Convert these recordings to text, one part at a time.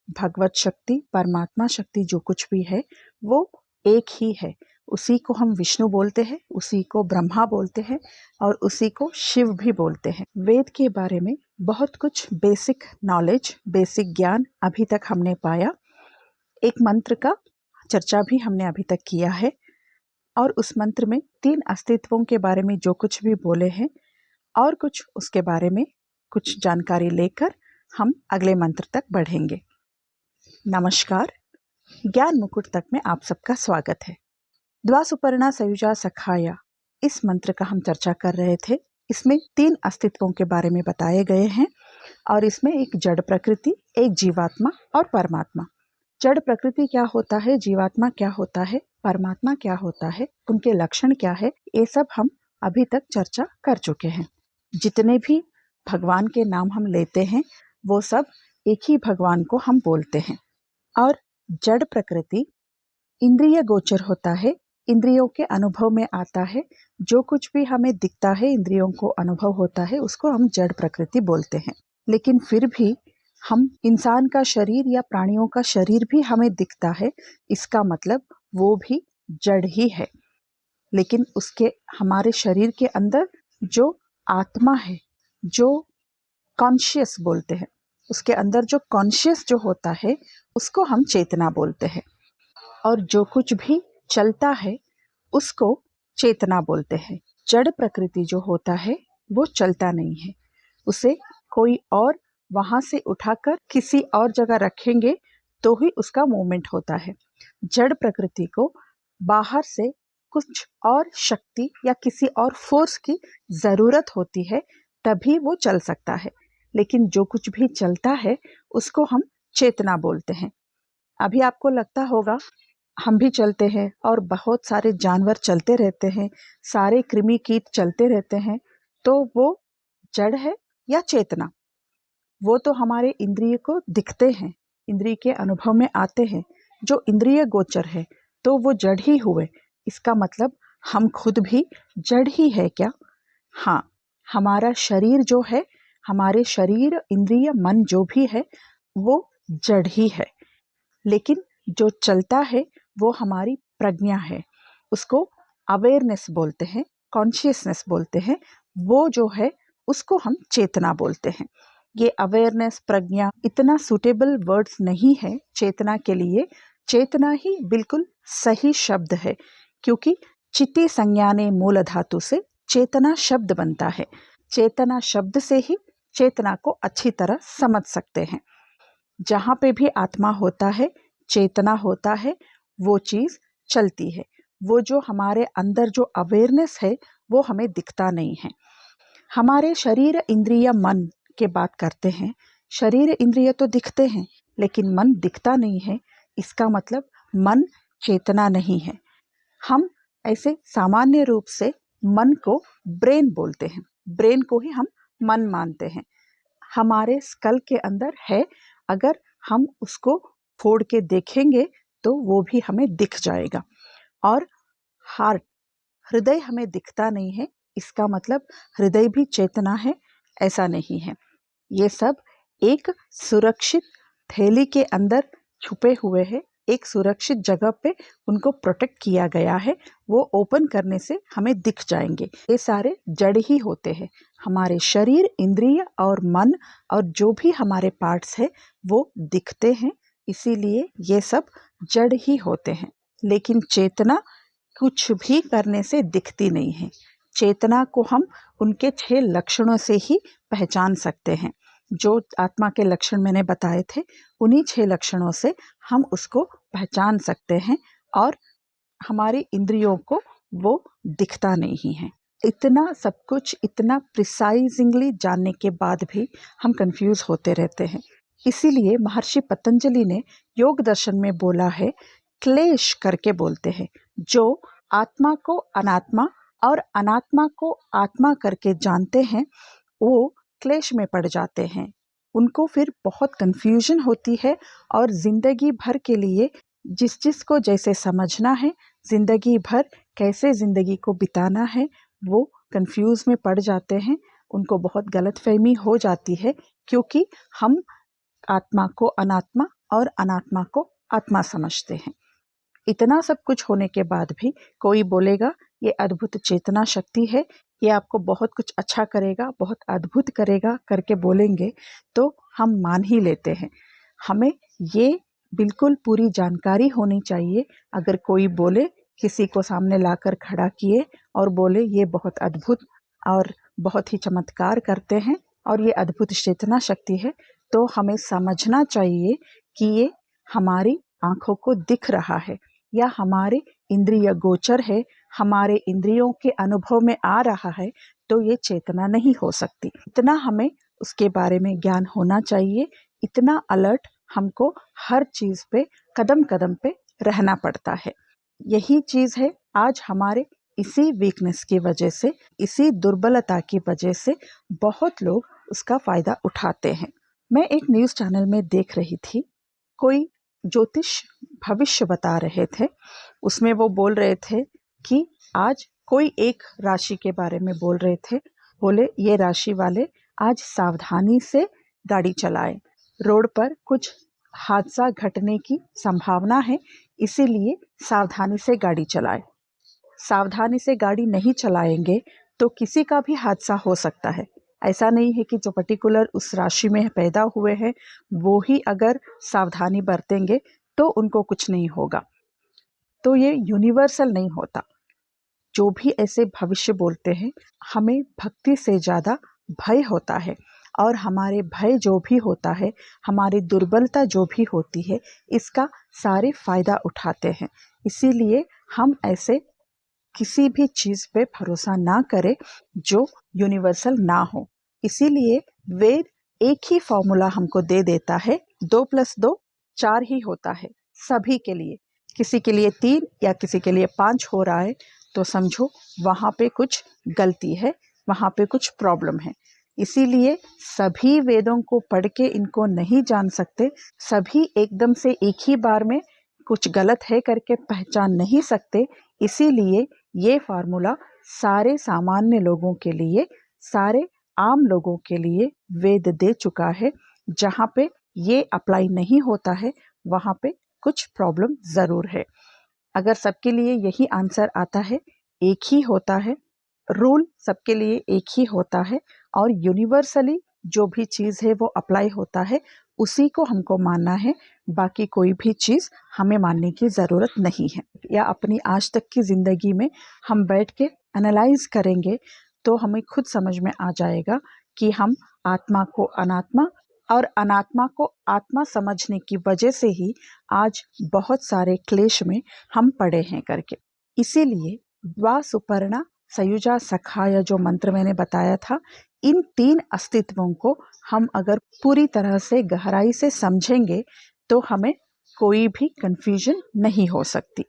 भगवत शक्ति, परमात्मा शक्ति जो कुछ भी है वो एक ही है। उसी को हम विष्णु बोलते हैं, उसी को ब्रह्मा बोलते हैं और उसी को शिव भी बोलते हैं। वेद के बारे में बहुत कुछ बेसिक नॉलेज, बेसिक ज्ञान अभी तक हमने पाया। एक मंत्र का चर्चा भी हमने अभी तक किया है और उस मंत्र में 3 अस्तित्वों के बारे में जो कुछ भी बोले हैं और कुछ उसके बारे में कुछ जानकारी लेकर हम अगले मंत्र तक बढ़ेंगे। नमस्कार, ज्ञान मुकुट तक में आप सबका स्वागत है। द्वासुपर्णा सयुजा सखाया, इस मंत्र का हम चर्चा कर रहे थे। इसमें 3 अस्तित्वों के बारे में बताए गए हैं और इसमें एक जड़ प्रकृति, एक जीवात्मा और परमात्मा। जड़ प्रकृति क्या होता है, जीवात्मा क्या होता है, परमात्मा क्या होता है, उनके लक्षण क्या है, ये सब हम अभी तक चर्चा कर चुके हैं। जितने भी भगवान के नाम हम लेते हैं वो सब एक ही भगवान को हम बोलते हैं। और जड़ प्रकृति इंद्रिय गोचर होता है, इंद्रियों के अनुभव में आता है। जो कुछ भी हमें दिखता है, इंद्रियों को अनुभव होता है, उसको हम जड़ प्रकृति बोलते हैं। लेकिन फिर भी हम इंसान का शरीर या प्राणियों का शरीर भी हमें दिखता है, इसका मतलब वो भी जड़ ही है। लेकिन उसके हमारे शरीर के अंदर जो आत्मा है, जो कॉन्शियस बोलते हैं, उसके अंदर जो कॉन्शियस जो होता है उसको हम चेतना बोलते हैं। और जो कुछ भी चलता है उसको चेतना बोलते हैं। जड़ प्रकृति जो होता है वो चलता नहीं है, उसे कोई और वहां से उठाकर किसी और जगह रखेंगे तो ही उसका मूवमेंट होता है। जड़ प्रकृति को बाहर से कुछ और शक्ति या किसी और फोर्स की जरूरत होती है, तभी वो चल सकता है। लेकिन जो कुछ भी चलता है उसको हम चेतना बोलते हैं। अभी आपको लगता होगा हम भी चलते हैं और बहुत सारे जानवर चलते रहते हैं, सारे कृमि कीट चलते रहते हैं, तो वो जड़ है या चेतना? वो तो हमारे इंद्रिय को दिखते हैं, इंद्रिय के अनुभव में आते हैं। जो इंद्रिय गोचर है तो वो जड़ ही हुए। इसका मतलब हम खुद भी जड़ ही है क्या? हाँ, हमारा शरीर जो है, हमारे शरीर, इंद्रिय, मन जो भी है वो जड़ ही है। लेकिन जो चलता है वो हमारी प्रज्ञा है, उसको अवेयरनेस बोलते हैं, कॉन्शियसनेस बोलते हैं। वो जो है उसको हम चेतना बोलते हैं। ये अवेयरनेस, प्रज्ञा इतना सूटेबल वर्ड्स नहीं है चेतना के लिए। चेतना ही बिल्कुल सही शब्द है, क्योंकि चिति संज्ञाने मूल धातु से चेतना शब्द बनता है। चेतना शब्द से ही चेतना को अच्छी तरह समझ सकते हैं। जहाँ पे भी आत्मा होता है, चेतना होता है, वो चीज़ चलती है। वो जो हमारे अंदर जो अवेयरनेस है वो हमें दिखता नहीं है। हमारे शरीर, इंद्रिय, मन के बात करते हैं। शरीर इंद्रिय तो दिखते हैं लेकिन मन दिखता नहीं है। इसका मतलब मन चेतना नहीं है। हम ऐसे सामान्य रूप से मन को ब्रेन बोलते हैं, ब्रेन को ही हम मन मानते हैं। हमारे स्कल के अंदर है, अगर हम उसको फोड़ के देखेंगे तो वो भी हमें दिख जाएगा। और हार्ट, हृदय हमें दिखता नहीं है, इसका मतलब हृदय भी चेतना है, ऐसा नहीं है। ये सब एक सुरक्षित थैली के अंदर छुपे हुए हैं, एक सुरक्षित जगह पे उनको प्रोटेक्ट किया गया है। वो ओपन करने से हमें दिख जाएंगे। ये सारे जड़ ही होते हैं। हमारे शरीर, इंद्रिय और मन और जो भी हमारे पार्ट्स हैं वो दिखते हैं, इसीलिए ये सब जड़ ही होते हैं। लेकिन चेतना कुछ भी करने से दिखती नहीं है। चेतना को हम उनके 6 लक्षणों से ही पहचान सकते हैं। जो आत्मा के लक्षण मैंने बताए थे, उन्हीं 6 लक्षणों से हम उसको पहचान सकते हैं और हमारी इंद्रियों को वो दिखता नहीं है। इतना सब कुछ, इतना प्रिसाइजिंगली जानने के बाद भी हम कंफ्यूज होते रहते हैं। इसीलिए महर्षि पतंजलि ने योग दर्शन में बोला है, क्लेश करके बोलते हैं। जो आत्मा को अनात्मा और अनात्मा को आत्मा करके जानते हैं वो क्लेश में पड़ जाते हैं। उनको फिर बहुत कंफ्यूजन होती है और जिंदगी भर के लिए जिस को जैसे समझना है, जिंदगी भर कैसे जिंदगी को बिताना है, वो कंफ्यूज में पड़ जाते हैं। उनको बहुत गलतफहमी हो जाती है, क्योंकि हम आत्मा को अनात्मा, और अनात्मा को आत्मा समझते हैं। इतना सब कुछ होने के बाद भी कोई बोलेगा ये अद्भुत चेतना शक्ति है, ये आपको बहुत कुछ अच्छा करेगा, बहुत अद्भुत करेगा करके बोलेंगे तो हम मान ही लेते हैं। हमें ये बिल्कुल पूरी जानकारी होनी चाहिए। अगर कोई बोले, किसी को सामने लाकर खड़ा किए और बोले ये बहुत अद्भुत और बहुत ही चमत्कार करते हैं और ये अद्भुत चेतना शक्ति है, तो हमें समझना चाहिए कि ये हमारी आँखों को दिख रहा है या हमारे इंद्रिय गोचर है, हमारे इंद्रियों के अनुभव में आ रहा है, तो ये चेतना नहीं हो सकती। इतना हमें उसके बारे में ज्ञान होना चाहिए, इतना अलर्ट हमको हर चीज़ पे कदम कदम पे रहना पड़ता है। यही चीज़ है आज हमारे इसी वीकनेस की वजह से, इसी दुर्बलता की वजह से बहुत लोग उसका फ़ायदा उठाते हैं। मैं एक न्यूज़ चैनल में देख रही थी, कोई ज्योतिष भविष्य बता रहे थे। उसमें वो बोल रहे थे कि आज कोई एक राशि के बारे में बोल रहे थे। बोले ये राशि वाले आज सावधानी से गाड़ी चलाएं, रोड पर कुछ हादसा घटने की संभावना है, इसीलिए सावधानी से गाड़ी चलाएं। सावधानी से गाड़ी नहीं चलाएंगे तो किसी का भी हादसा हो सकता है। ऐसा नहीं है कि जो पर्टिकुलर उस राशि में पैदा हुए हैं वो ही अगर सावधानी बरतेंगे तो उनको कुछ नहीं होगा। तो ये यूनिवर्सल नहीं होता। जो भी ऐसे भविष्य बोलते हैं, हमें भक्ति से ज़्यादा भय होता है और हमारे भय जो भी होता है, हमारी दुर्बलता जो भी होती है, इसका सारे फ़ायदा उठाते हैं। इसीलिए हम ऐसे किसी भी चीज़ पे भरोसा ना करें जो यूनिवर्सल ना हो। इसीलिए वेद एक ही फॉर्मूला हमको दे देता है, 2 + 2 4 ही होता है सभी के लिए। किसी के लिए 3 या किसी के लिए 5 हो रहा है तो समझो वहाँ पे कुछ गलती है, वहाँ पे कुछ प्रॉब्लम है। इसीलिए सभी वेदों को पढ़ के इनको नहीं जान सकते, सभी एकदम से एक ही बार में कुछ गलत है करके पहचान नहीं सकते। इसीलिए ये फार्मूला सारे सामान्य लोगों के लिए, सारे आम लोगों के लिए वेद दे चुका है। जहाँ पे ये अप्लाई नहीं होता है वहाँ पे कुछ प्रॉब्लम ज़रूर है। अगर सबके लिए यही आंसर आता है, एक ही होता है, रूल सबके लिए एक ही होता है और यूनिवर्सली जो भी चीज़ है वो अप्लाई होता है, उसी को हमको मानना है। बाकी कोई भी चीज़ हमें मानने की ज़रूरत नहीं है। या अपनी आज तक की ज़िंदगी में हम बैठ के एनालाइज करेंगे तो हमें खुद समझ में आ जाएगा कि हम आत्मा को अनात्मा और अनात्मा को आत्मा समझने की वजह से ही आज बहुत सारे क्लेश में हम पड़े हैं करके। इसीलिए द्वा सुपर्णा सयुजा सखाय जो मंत्र मैंने बताया था, इन 3 अस्तित्वों को हम अगर पूरी तरह से गहराई से समझेंगे तो हमें कोई भी कंफ्यूजन नहीं हो सकती।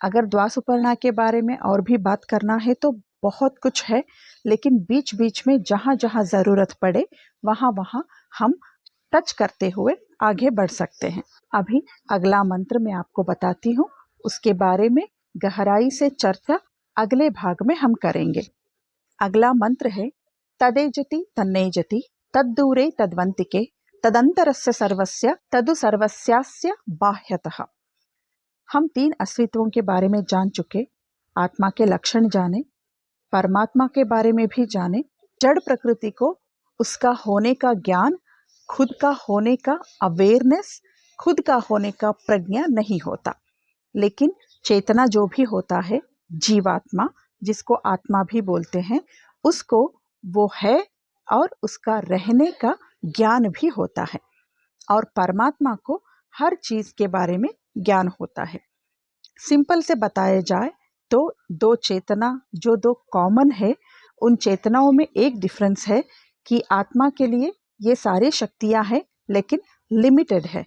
अगर द्वा सुपर्णा के बारे में और भी बात करना है तो बहुत कुछ है, लेकिन बीच बीच में जहाँ जहाँ ज़रूरत पड़े वहाँ वहाँ हम टच करते हुए आगे बढ़ सकते हैं। अभी अगला मंत्र मैं आपको बताती हूँ, उसके बारे में गहराई से चर्चा अगले भाग में हम करेंगे। अगला मंत्र है तदेजति तन्नेजति तद्दूरे तद्वंतिके तदंतरस्य सर्वस्य तदु सर्वस्यास्य बाह्यतः। हम 3 अस्तित्वों के बारे में जान चुके, आत्मा के लक्षण जाने, परमात्मा के बारे में भी जाने, जड़ प्रकृति को उसका होने का ज्ञान, खुद का होने का अवेयरनेस, खुद का होने का प्रज्ञा नहीं होता, लेकिन चेतना जो भी होता है, जीवात्मा जिसको आत्मा भी बोलते हैं, उसको वो है और उसका रहने का ज्ञान भी होता है। और परमात्मा को हर चीज़ के बारे में ज्ञान होता है। सिंपल से बताया जाए तो 2 चेतना जो 2 कॉमन है, उन चेतनाओं में एक डिफरेंस है कि आत्मा के लिए ये सारी शक्तियाँ हैं लेकिन लिमिटेड है।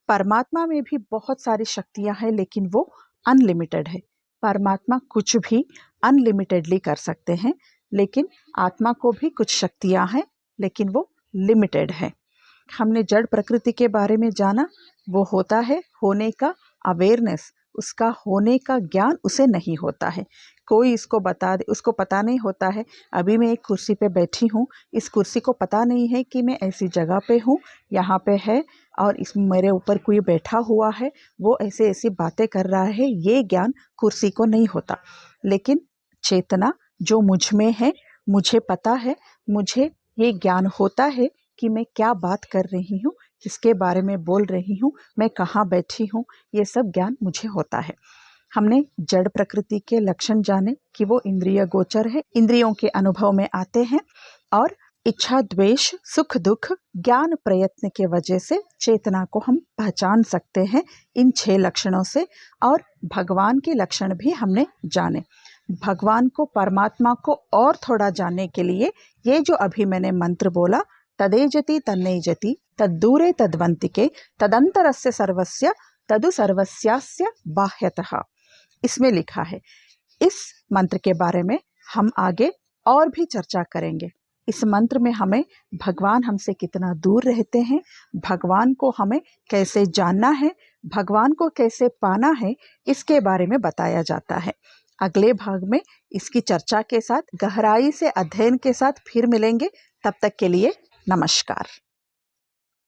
परमात्मा में भी बहुत सारी शक्तियाँ हैं लेकिन वो अनलिमिटेड है। परमात्मा कुछ भी अनलिमिटेडली कर सकते हैं, लेकिन आत्मा को भी कुछ शक्तियाँ हैं लेकिन वो लिमिटेड है। हमने जड़ प्रकृति के बारे में जाना, वो होता है होने का अवेयरनेस, उसका होने का ज्ञान उसे नहीं होता है। कोई इसको बता दे, उसको पता नहीं होता है अभी मैं एक कुर्सी पे बैठी हूँ, इस कुर्सी को पता नहीं है कि मैं ऐसी जगह पे हूँ, यहाँ पे है और इस मेरे ऊपर कोई बैठा हुआ है, वो ऐसे ऐसी बातें कर रहा है, ये ज्ञान कुर्सी को नहीं होता। लेकिन चेतना जो मुझ में है, मुझे पता है, मुझे ये ज्ञान होता है कि मैं क्या बात कर रही हूँ, किसके बारे में बोल रही हूँ, मैं कहाँ बैठी हूँ, ये सब ज्ञान मुझे होता है। हमने जड़ प्रकृति के लक्षण जाने कि वो इंद्रिय गोचर है, इंद्रियों के अनुभव में आते हैं, और इच्छा द्वेष सुख दुख ज्ञान प्रयत्न के वजह से चेतना को हम पहचान सकते हैं इन 6 लक्षणों से। और भगवान के लक्षण भी हमने जाने। भगवान को, परमात्मा को और थोड़ा जानने के लिए ये जो अभी मैंने मंत्र बोला, तदेजति तन्नेजति तद्दूरे तद्वंतिके तदंतरस्य सर्वस्य तदु सर्वस्यास्य बाह्यतः, इसमें लिखा है। इस मंत्र के बारे में हम आगे और भी चर्चा करेंगे। इस मंत्र में हमें भगवान हमसे कितना दूर रहते हैं, भगवान को हमें कैसे जानना है, भगवान को कैसे पाना है, इसके बारे में बताया जाता है। अगले भाग में इसकी चर्चा के साथ, गहराई से अध्ययन के साथ फिर मिलेंगे। तब तक के लिए नमस्कार।